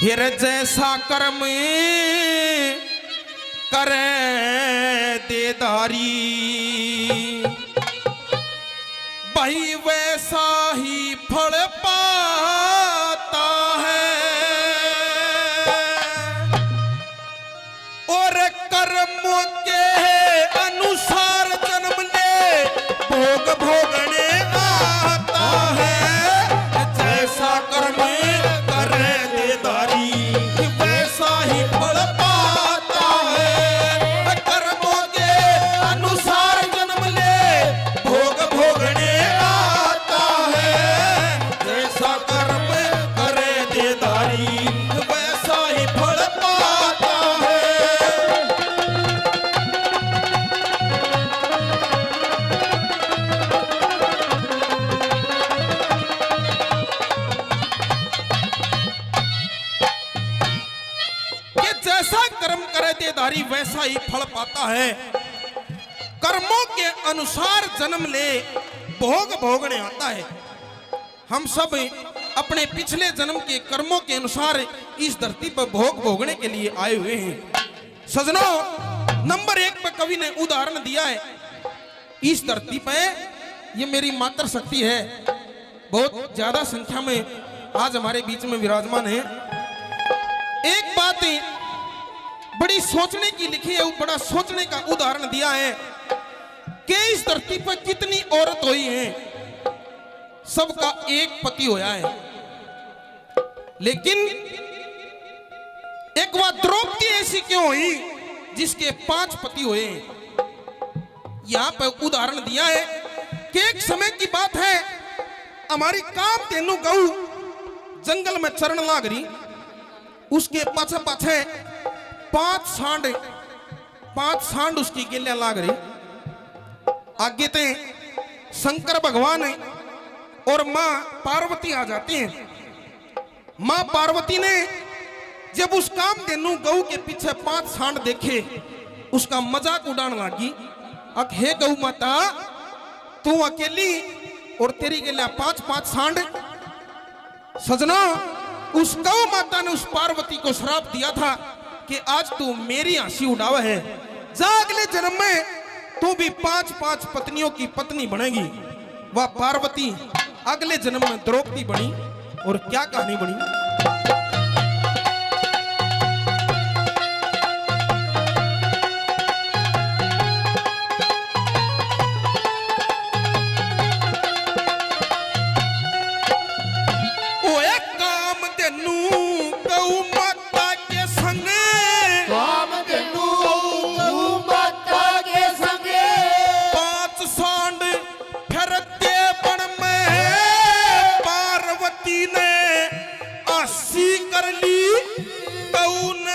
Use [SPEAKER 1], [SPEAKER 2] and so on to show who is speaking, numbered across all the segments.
[SPEAKER 1] हिर जैसा कर्म करे देदारी, भाई वैसा ही फल पाता है। और कर्मों के अनुसार जन्म ले भोग भोगने आता है। जैसा कर्म करे देदारी, वैसा ही फल पाता है। कर्मों के अनुसार जन्म ले भोग भोगने आता है। जैसा कर्म करे देदारी, वैसा ही फल पाता है। जैसा कर्म करे देदारी वैसा ही फल पाता है। कर्मों के अनुसार जन्म ले भोग भोगने आता है। हम सब अपने पिछले जन्म के कर्मों के अनुसार इस धरती पर भोग भोगने के लिए आए हुए हैं। सजनों, नंबर 1 पर कवि ने उदाहरण दिया है। इस धरती पर ये मेरी मातृ शक्ति है, बहुत ज्यादा संख्या में आज हमारे बीच में विराजमान है। एक बात बड़ी सोचने की लिखी है, बड़ा सोचने का उदाहरण दिया है कि इस धरती पर कितनी औरत हुई हैं, सबका एक पति होया है। लेकिन एक बात द्रौपदी ऐसी क्यों हुई जिसके 5 पति हुए? यहां पर उदाहरण दिया है कि एक समय की बात है, हमारी कामधेनु गऊ जंगल में चरण लाग रही, उसके पाछे पाछे 5 सांड उसकी गिल्लियां लाग रही। आगे ते शंकर भगवान और मां पार्वती आ जाती हैं। मां पार्वती ने जब उस कामधेनु गऊ के पीछे 5 सांड देखे, उसका मजाक उड़ाने लगी। अब हे गऊ माता, तू अकेली और तेरी गिल्लियां 5 सांड। सजना, उस गौ माता ने उस पार्वती को श्राप दिया था कि आज तू मेरी हंसी उड़ावे है, जा अगले जन्म में तू भी 5 पत्नियों की पत्नी बनेगी। वह पार्वती अगले जन्म में द्रौपदी बनी। और क्या कहानी बनी?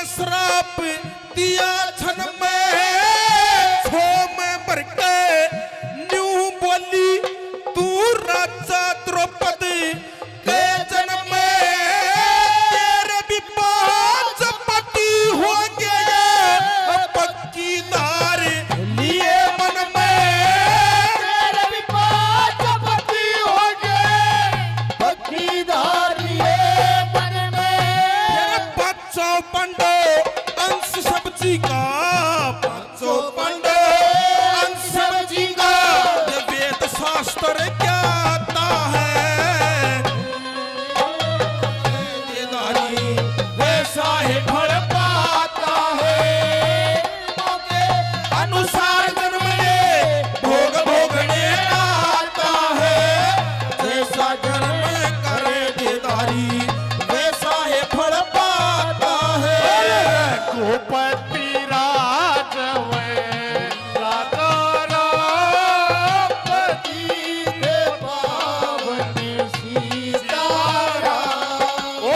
[SPEAKER 1] श्राप दिया छन में, छो में भर के न्यू बोली तू राजा द्रौपदी के जन्म में तेरे भी 5 पति होंगे, पक्की दार लिए मन में।
[SPEAKER 2] तेरे भी 5 पति होंगे, पक्की दार लिए मन में।
[SPEAKER 1] तेरे 500 पंडो अंश सब्जी का, 500 पंडो अंश सब्जी का, ये वेद शास्त्र क्या आता है? देदारी वैसा ही फल पाता है। अनुसार जन्म ले भोग भोगने आता है। जैसा जन्म करे देदारी वैसा ही फल पाता है।
[SPEAKER 2] गोपति राजवे राधा पति के पावनी सीतारा। ओ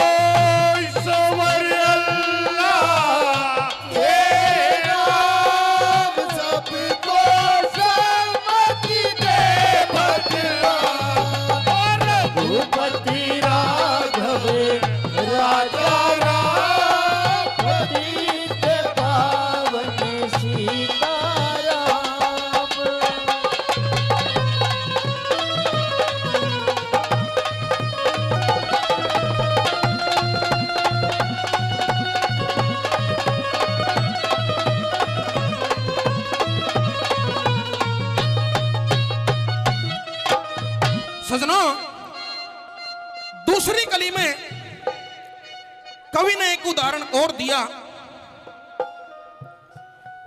[SPEAKER 1] कवि ने एक उदाहरण और दिया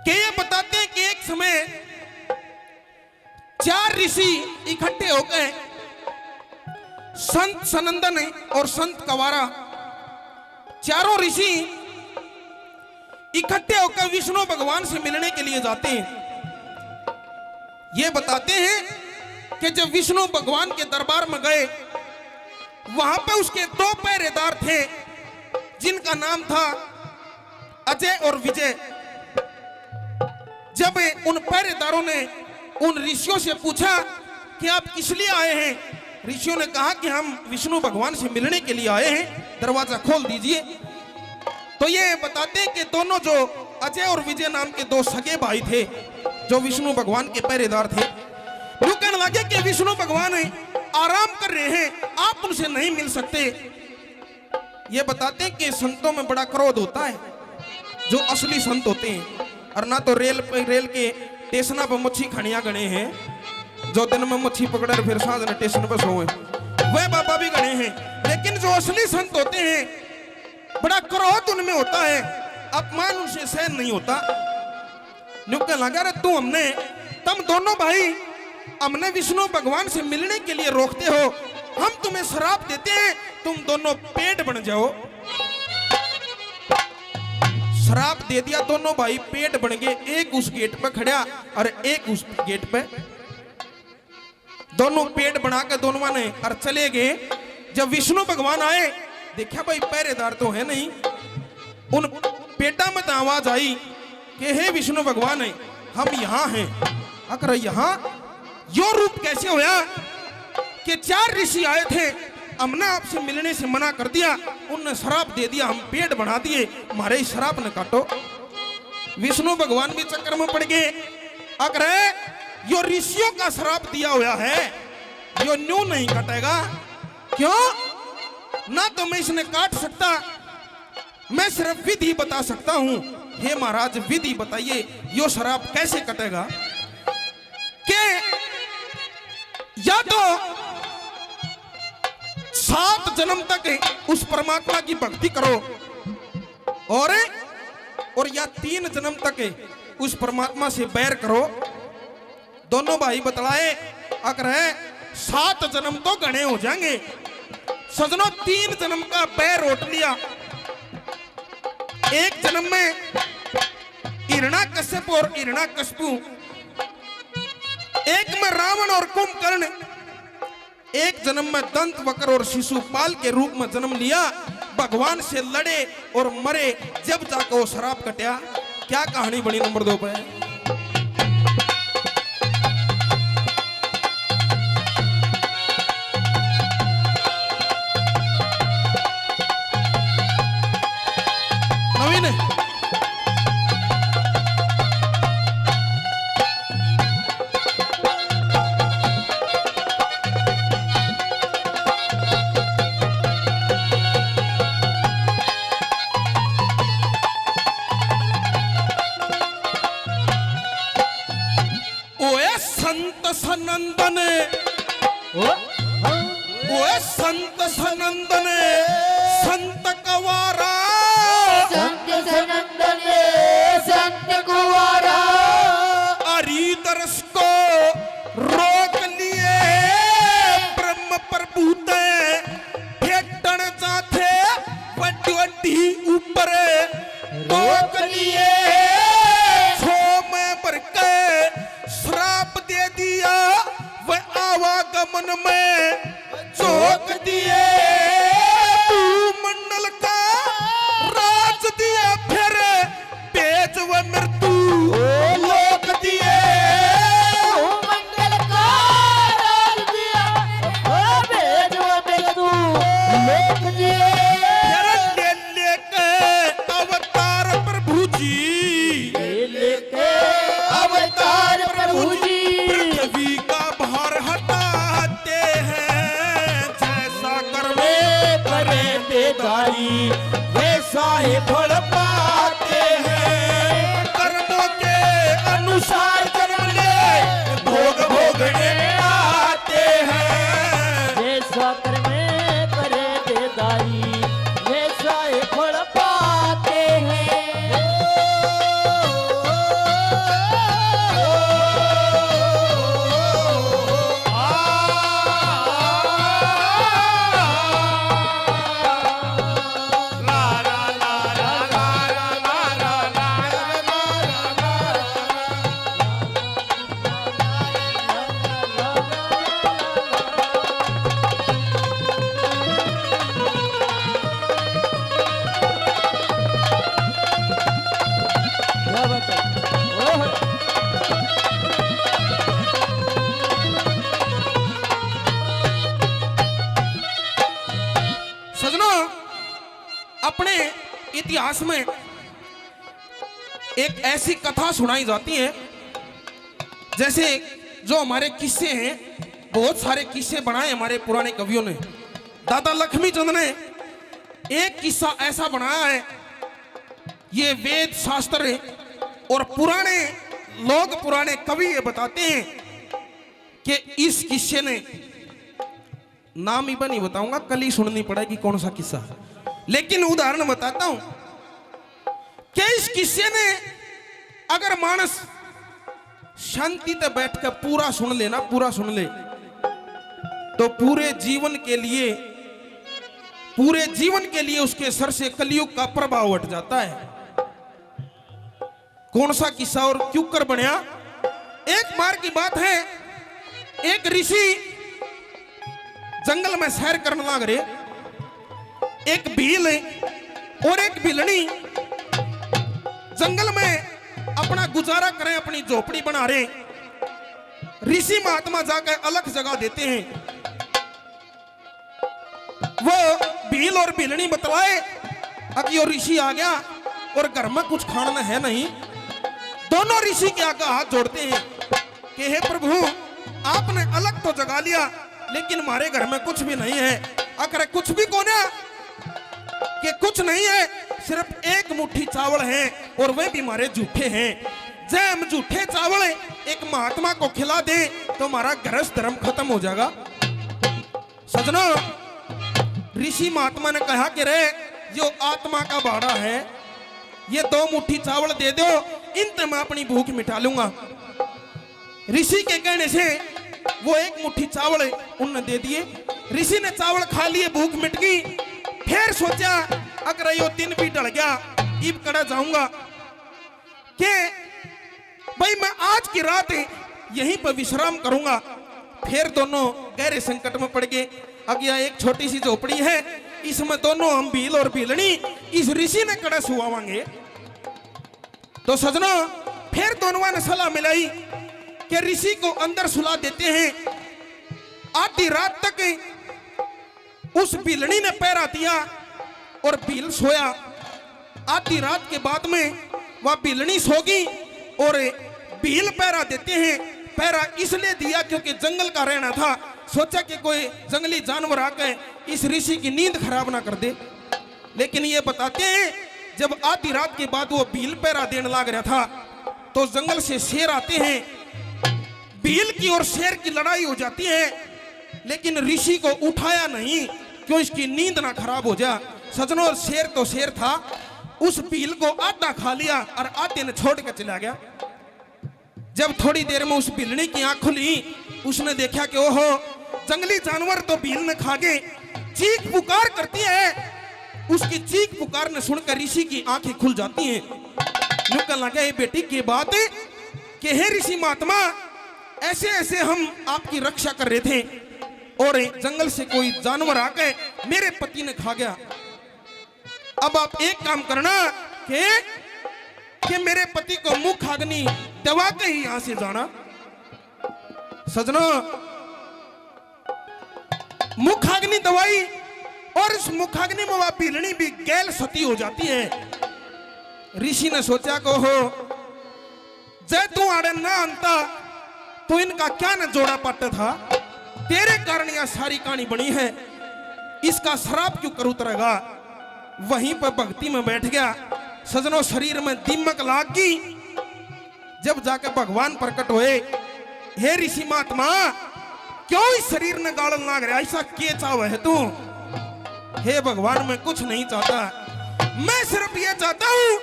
[SPEAKER 1] कि ये बताते हैं कि एक समय 4 ऋषि इकट्ठे हो गए, संत सनंदन और संत कवारा, चारों ऋषि इकट्ठे होकर विष्णु भगवान से मिलने के लिए जाते हैं। ये बताते हैं कि जब विष्णु भगवान के दरबार में गए, वहां पे उसके 2 पहरेदार थे जिनका नाम था अजय और विजय। जब उन पहरेदारों ने उन ऋषियों से पूछा कि आप किस लिए आए हैं, ऋषियों ने कहा कि हम विष्णु भगवान से मिलने के लिए आए हैं, दरवाजा खोल दीजिए। तो ये बताते हैं कि दोनों जो अजय और विजय नाम के 2 सगे भाई थे जो विष्णु भगवान के पहरेदार थे, वो कहने लगे कि विष्णु भगवान आराम कर रहे हैं, आप उनसे नहीं मिल सकते। ये बताते हैं कि संतों में बड़ा क्रोध होता है, जो असली संत होते हैं, और ना तो रेल के स्टेशन पर मच्छी खनिया गणे हैं, जो दिन में मच्छी पकड़े फिर सांझ ने स्टेशन पर सोए, वे बाबा भी गणे हैं। लेकिन जो असली संत होते हैं, बड़ा क्रोध उनमें होता है, अपमान उनसे सहन नहीं होता। नुक्कड़ लगा रे तुम दोनों भाई हमने विष्णु भगवान से मिलने के लिए रोकते हो, हम तुम्हें श्राप देते हैं, तुम दोनों पेट बन जाओ। श्राप दे दिया, दोनों भाई पेट बन गए, एक उस गेट पे खड़ा और एक उस गेट पे। दोनों पेट बना के दोनों ने और चले गए। जब विष्णु भगवान आए, देखा भाई पहरेदार तो है नहीं, उन पेटा में तो आवाज आई कि हे विष्णु भगवान है, हम यहाँ हैं। अगर यहाँ यो रूप कैसे होया कि 4 ऋषि आए थे, हमने आपसे मिलने से मना कर दिया, उनने श्राप दे दिया, हम पेट बना दिए, हमारे ही श्राप न काटो। विष्णु भगवान भी चक्कर में पड़ गए। अगर यो ऋषियों का श्राप दिया हुआ है, यो न्यू नहीं कटेगा। क्यों? ना तो मैं इसने काट सकता, मैं सिर्फ विधि बता सकता हूं। हे महाराज विधि बताइए, यो श्राप कैसे कटेगा? कि या तो 7 जन्म तक उस परमात्मा की भक्ति करो, और या 3 जन्म तक उस परमात्मा से बैर करो। दोनों भाई बतलाए, अगर है 7 जन्म तो गणे हो जाएंगे, सजनों 3 जन्म का बैर रोट लिया। एक जन्म में हिरण्याकश्यप और हिरण्याकश्यपु, एक में रावण और कुंभकर्ण, एक जन्म में दंतवक्र और शिशुपाल के रूप में जन्म लिया। भगवान से लड़े और मरे, जब जाकर वो श्राप कटा। क्या कहानी बनी नंबर 2 पे? नवीन ओए संत सनंदन, ओए संत सनंदन, संत कवारा,
[SPEAKER 2] संत सनंदन संत कुंवारा,
[SPEAKER 1] हरि दरस को रोक लिए, ब्रह्म प्रभुते फेटन जाते वड्डी ऊपर रोक लिए। छो में भर के श्राप दे दिया, वह आवागमन में चौक दिए। मंडल का राज दिया, फिर पेज व मृत्यु लोक दिए।
[SPEAKER 2] मंडल का राज दिया, ओ भेद व मृत्यु लोक दिए।
[SPEAKER 1] फिर लेके अवतार प्रभु जी,
[SPEAKER 2] लेके अवतार प्रभु जी,
[SPEAKER 1] पृथ्वी का भार हटाते हैं। जैसा कर्मे
[SPEAKER 2] करे बेदारी,
[SPEAKER 1] वैसा ही फल पाते हैं। कर्मों के अनुसार जन्म ले भोग भोगने आते हैं।
[SPEAKER 2] जैसा कर्मे करे बेदारी, वैसा ही फल
[SPEAKER 1] इतिहास में एक ऐसी कथा सुनाई जाती है, जैसे जो हमारे किस्से हैं, बहुत सारे किस्से बनाए हमारे पुराने कवियों ने। दादा लक्ष्मीचंद ने एक किस्सा ऐसा बनाया है, ये वेद शास्त्र और पुराने लोग, पुराने कवि ये बताते हैं कि इस किस्से ने, नाम ही नहीं बताऊंगा, कल ही सुननी पड़ेगी कौन सा किस्सा, लेकिन उदाहरण बताता हूं कि इस किस्से ने अगर मानस शांति से बैठ कर पूरा सुन ले ना, पूरा सुन ले, तो पूरे जीवन के लिए उसके सर से कलयुग का प्रभाव हट जाता है। कौन सा किस्सा और क्यों कर बनया? एक बार की बात है, एक ऋषि जंगल में सैर करने लग रहे, एक भील और एक भिलनी जंगल में अपना गुजारा करें, अपनी झोपड़ी बना रहे। ऋषि महात्मा जाकर अलग जगह देते हैं। वो भील और भिलनी बतलाए अब यो ऋषि आ गया और घर में कुछ खाना है नहीं। दोनों ऋषि के आगे हाथ जोड़ते हैं कि हे प्रभु, आपने अलग तो जगा लिया, लेकिन हमारे घर में कुछ भी नहीं है। अगर कुछ भी कोना कि कुछ नहीं है, सिर्फ एक मुट्ठी चावल है और वे भी हमारे झूठे हैं। जब हम झूठे चावल एक महात्मा को खिला दे तो हमारा गृहस्थ धर्म खत्म हो जाएगा। सजनों, ऋषि महात्मा ने कहा कि रे, जो आत्मा का भाड़ा है, ये 2 मुट्ठी चावल दे दो, इनसे मैं अपनी भूख मिटा लूंगा। ऋषि के कहने से वो 1 मुट्ठी चावल उन्होंने दे दिए। ऋषि ने चावल खा लिए, भूख मिट गई। फिर सोचा अगर यो दिन भी डल गया, इब कड़ा जाऊंगा कि भाई मैं आज की रात यहीं पर विश्राम करूंगा। फिर दोनों गहरे संकट में पड़ गए। अगया एक छोटी सी झोपड़ी है, इसमें दोनों हम भील और भीलनी इस ऋषि ने कड़ा सुवावांगे। तो सजनों, फिर दोनों ने सलाह मिलाई कि ऋषि को अंदर सुला देते हैं। आधी रात तक उस भीलनी ने पैरा दिया और भील सोया। आधी रात के बाद में वह भीलनी सोगी और भील पैरा देते हैं। पैरा इसलिए दिया क्योंकि जंगल का रहना था, सोचा कि कोई जंगली जानवर आकर इस ऋषि की नींद खराब ना कर दे। लेकिन ये बताते हैं जब आधी रात के बाद वो भील पैरा देने लग रहा था तो जंगल से शेर आते हैं। भील की और शेर की लड़ाई हो जाती है, लेकिन ऋषि को उठाया नहीं क्यों इसकी नींद ना खराब हो जाए। सजनों, शेर तो शेर था, उस भील को आधा खा लिया और आधे ने छोड़ कर चला गया। जब थोड़ी देर में उस भीलनी की आंख खुली, उसने देखा कि ओहो, जंगली जानवर तो भील ने खा गए। चीख पुकार करती है। उसकी चीख पुकार ने सुनकर ऋषि की आंखें खुल जाती हैं। नुकल लगा, ये बेटी की बात है कि हे ऋषि महात्मा, ऐसे ऐसे हम आपकी रक्षा कर रहे थे और जंगल से कोई जानवर आके मेरे पति ने खा गया। अब आप एक काम करना कि मेरे पति को मुखाग्नि दबा के ही यहां से जाना। सजनों, मुखाग्नि दवाई और इस मुखाग्नि में वह भीलनी भी गैल सती हो जाती है। ऋषि ने सोचा को हो, जय तू आड़े ना अंता तो इनका क्या न जोड़ा पाटा था। तेरे कारण यह सारी कहानी बनी है, इसका श्राप क्यों कर उतरेगा। वहीं पर भक्ति में बैठ गया। सजनों, शरीर में दीमक लाग गई। जब जाकर भगवान प्रकट हुए, हे ऋषि महात्मा, क्यों इस शरीर ने गाड़न लाग रहा, ऐसा क्या चाव है तू। हे भगवान, मैं कुछ नहीं चाहता, मैं सिर्फ यह चाहता हूं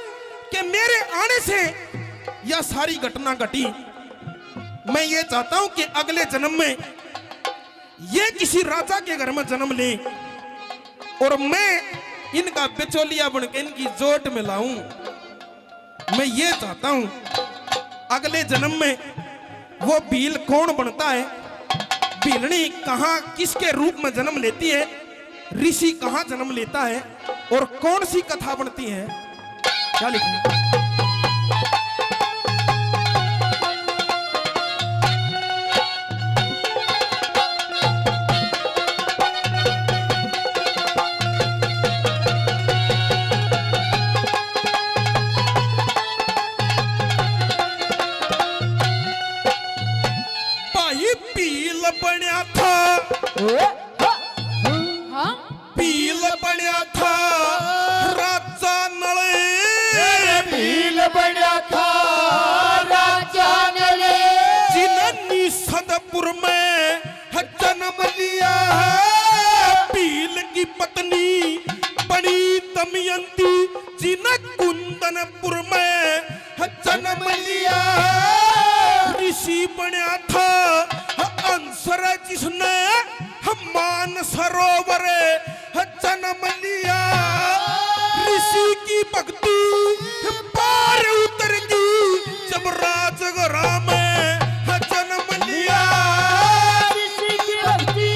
[SPEAKER 1] कि मेरे आने से यह सारी घटना घटी। मैं ये चाहता हूं कि अगले जन्म में ये किसी राजा के घर में जन्म ले और मैं इनका बिचौलिया बनकर इनकी जोट में लाऊं। मैं ये चाहता हूं अगले जन्म में वो भील कौन बनता है, भीलनी कहां किसके रूप में जन्म लेती है, ऋषि कहां जन्म लेता है और कौन सी कथा बनती है। क्या लिखा में है जन्म लिया है। भील की पत्नी बड़ी दमयंती जी ने कुंदनपुर में है जन्म लिया है। ऋषि बनया था अंसर जिसने मान सरोवर है जन्म लिया। ऋषि की भक्ति पार उतर गई जब राजगरा में है जन्म लिया।
[SPEAKER 2] ऋषि की भक्ति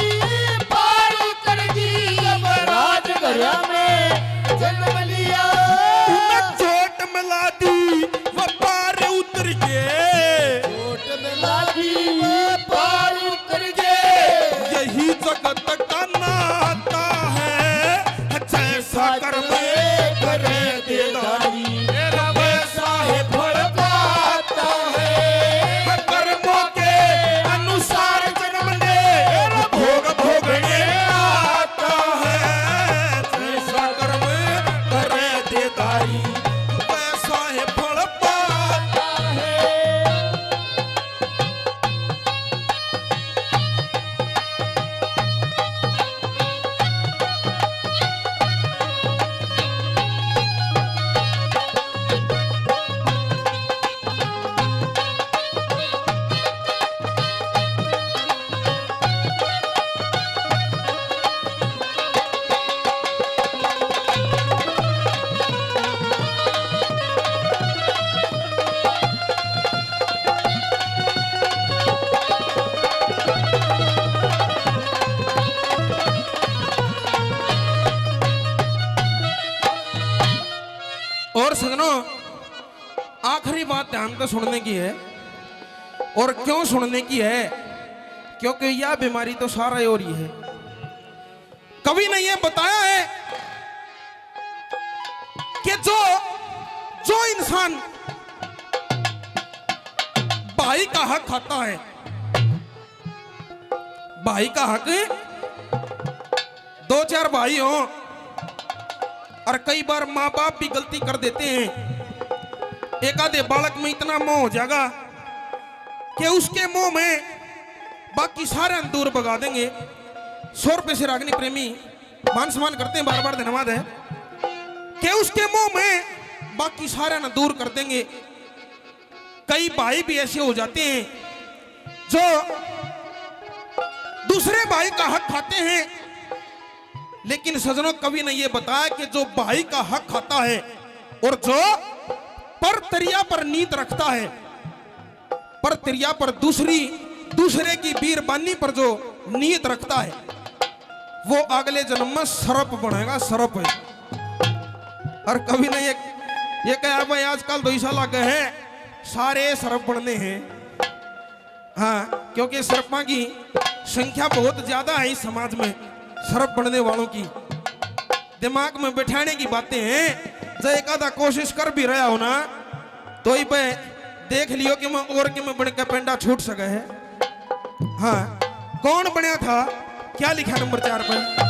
[SPEAKER 2] पार उतर गई जब राजगरा में जन्म लिया।
[SPEAKER 1] उन्हें चोट मिला दी वह पार उतर गए।
[SPEAKER 2] चोट मिला दी वह पार उतर गए।
[SPEAKER 1] यही जगत का नाता है जैसा कर्म
[SPEAKER 2] करे देदारी वैसा है फल पाता है।
[SPEAKER 1] कर्मों के अनुसार जन्म ले भोग भोगने आता है। जैसा कर्म करे देदारी वैसा है फल पाता है। और सजनों आखिरी बात ध्यान से सुनने की है। और क्यों सुनने की है? क्योंकि यह बीमारी तो सारा और ही है। कवि ने यह बताया है कि जो इंसान भाई का हक खाता है, भाई का हक, दो चार भाई हो और कई बार माँ बाप भी गलती कर देते हैं। एक आधे बालक में इतना मोह हो जाएगा कि उसके मोह में बाकी सारे दूर भगा देंगे। 100 रुपए से रागनी प्रेमी मान सम्मान करते हैं, बार बार धन्यवाद है, कि उसके मोह में बाकी सारे न दूर कर देंगे। कई भाई भी ऐसे हो जाते हैं जो दूसरे भाई का हक खाते हैं। लेकिन सजनों कवि ने यह बताया कि जो भाई का हक खाता है और जो पर तरिया पर नीत रखता है, पर तरिया पर दूसरे की बीरबानी पर जो नीयत रखता है, वो अगले जन्म में सरप बनेगा, सरप है। और कवि ने ये कहा भाई आजकल 2 साल आ गए हैं सारे सरप बनने हैं। हाँ, क्योंकि सरपा की संख्या बहुत ज्यादा है इस समाज में। सरप बनने वालों की दिमाग में बैठाने की बातें हैं। जो एक आधा कोशिश कर भी रहा हो ना तो ही पे देख लियो कि मैं और कि मैं बन के पेंडा छूट सके है। हाँ, कौन बनया था, क्या लिखा नंबर 4 पर?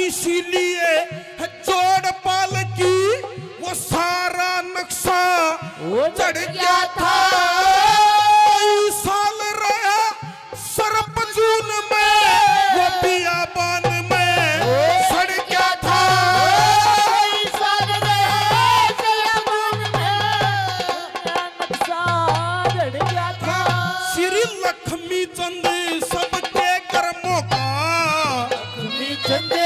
[SPEAKER 1] इसीलिए जोड़ पाल की वो सारा नक्शा चढ़ गया था। कई साल रहा सरप जून में वो बियाबान में सड़ गया था।
[SPEAKER 2] कई साल रहा बियाबान में नक्शा चढ़ गया था।
[SPEAKER 1] श्री लक्ष्मी चंद सबके कर्मों का,
[SPEAKER 2] लक्ष्मी चंद